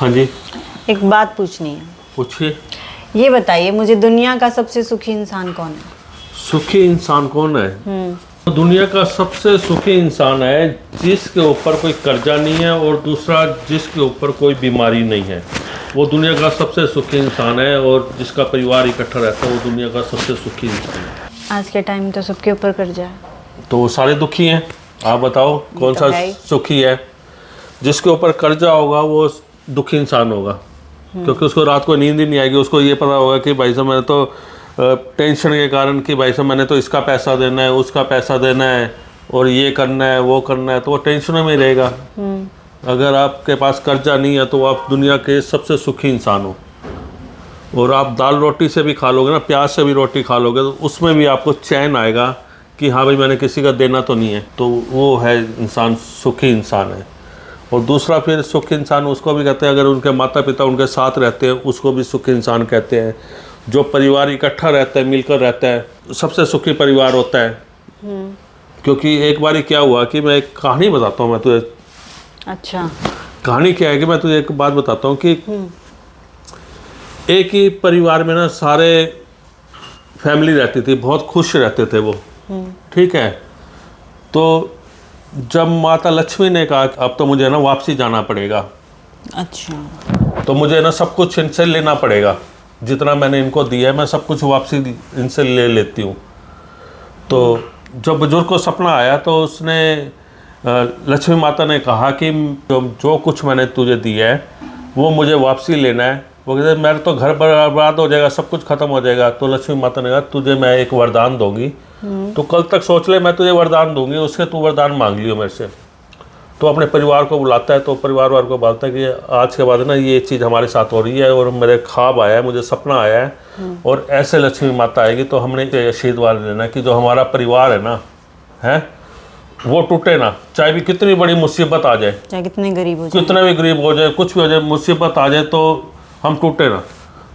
हाँ जी, एक बात पूछनी है। पूछिए। ये बताइए मुझे, दुनिया का सबसे सुखी इंसान कौन है? सुखी इंसान कौन है? दुनिया का सबसे सुखी इंसान है जिसके ऊपर कोई कर्जा नहीं है और दूसरा जिसके ऊपर कोई बीमारी नहीं है। वो दुनिया का सबसे सुखी इंसान है और जिसका परिवार इकट्ठा रहता है वो दुनिया का सबसे सुखी इंसान है। आज के टाइम तो सबके ऊपर कर्जा है। तो वो सारे दुखी हैं। आप बताओ कौन सा सुखी है? जिसके ऊपर कर्जा होगा वो दुखी इंसान होगा, क्योंकि उसको रात को नींद ही नहीं आएगी। उसको ये पता होगा कि भाई साहब मैंने तो टेंशन के कारण कि भाई साहब मैंने तो इसका पैसा देना है, उसका पैसा देना है और ये करना है वो करना है, तो वो टेंशन में ही रहेगा। अगर आपके पास कर्जा नहीं है तो आप दुनिया के सबसे सुखी इंसान हो। और आप दाल रोटी से भी खा लोगे ना, प्याज से भी रोटी खा लोगे, तो उसमें भी आपको चैन आएगा कि हाँ भाई मैंने किसी का देना तो नहीं है। तो वो है इंसान, सुखी इंसान है। और दूसरा फिर सुखी इंसान उसको भी कहते हैं अगर उनके माता पिता उनके साथ रहते हैं, उसको भी सुखी इंसान कहते हैं। जो परिवार इकट्ठा रहता है, मिलकर रहता है, सबसे सुखी परिवार होता है। क्योंकि एक बारी क्या हुआ कि मैं एक कहानी बताता हूँ मैं तुझे। अच्छा, कहानी क्या है कि मैं तुझे एक बात बताता हूँ कि एक ही परिवार में ना सारे फैमिली रहती थी, बहुत खुश रहते थे वो। ठीक है। तो जब माता लक्ष्मी ने कहा अब तो मुझे ना वापसी जाना पड़ेगा, अच्छा, तो मुझे ना सब कुछ इनसे लेना पड़ेगा, जितना मैंने इनको दिया है मैं सब कुछ वापसी इनसे ले लेती हूँ। तो जब बुजुर्ग को सपना आया तो उसने लक्ष्मी माता ने कहा कि जो कुछ मैंने तुझे दिया है वो मुझे वापसी लेना है। वो कहते मेरा तो घर बर्बाद हो जाएगा, सब कुछ खत्म हो जाएगा। तो लक्ष्मी माता ने कहा तुझे मैं एक वरदान दूंगी, तो कल तक सोच ले, मैं तुझे वरदान दूंगी, उसके तू वरदान मांग लियो मेरे से। तो अपने परिवार को बुलाता है, तो परिवार वालों को बोलता है कि आज के बाद ना ये चीज़ हमारे साथ हो रही है और मेरे ख्वाब आया है, मुझे सपना आया है और ऐसे लक्ष्मी माता आएगी तो हमने आशीर्वाद लेना कि जो हमारा परिवार है ना, है वो टूटे ना, चाहे भी कितनी बड़ी मुसीबत आ जाए, चाहे कितने गरीब हो जाए, कितना भी गरीब हो जाए, कुछ भी हो जाए, मुसीबत आ जाए तो हम टूटे ना।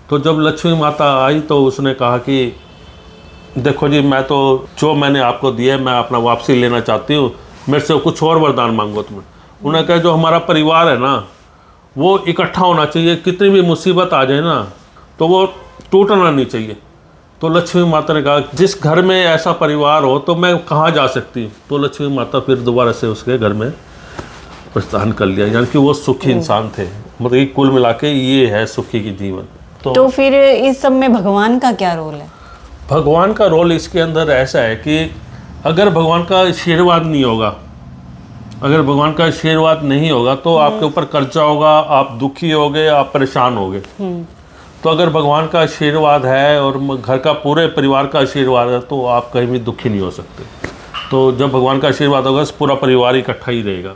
तो जब लक्ष्मी माता आई तो उसने कहा कि देखो जी, मैं तो जो मैंने आपको दिया है मैं अपना वापसी लेना चाहती हूँ, मेरे से कुछ और वरदान मांगो तुम्हें। उन्होंने कहा जो हमारा परिवार है ना वो इकट्ठा होना चाहिए, कितनी भी मुसीबत आ जाए ना तो वो टूटना नहीं चाहिए। तो लक्ष्मी माता ने कहा जिस घर में ऐसा परिवार हो तो मैं कहाँ जा सकती हूँ। तो लक्ष्मी माता फिर दोबारा से उसके घर में प्रस्थान कर लिया, यानी कि वो सुखी इंसान थे। मतलब कुल मिला के ये है सुखी की जीवन। तो फिर इस सब में भगवान का क्या रोल है? भगवान का रोल इसके अंदर ऐसा है कि अगर भगवान का आशीर्वाद नहीं होगा, अगर भगवान का आशीर्वाद नहीं होगा तो आपके ऊपर कर्जा होगा, आप दुखी होगे, आप परेशान होगे। तो अगर भगवान का आशीर्वाद है और घर का पूरे परिवार का आशीर्वाद है तो आप कहीं भी दुखी नहीं हो सकते। तो जब भगवान का आशीर्वाद होगा पूरा परिवार इकट्ठा ही रहेगा।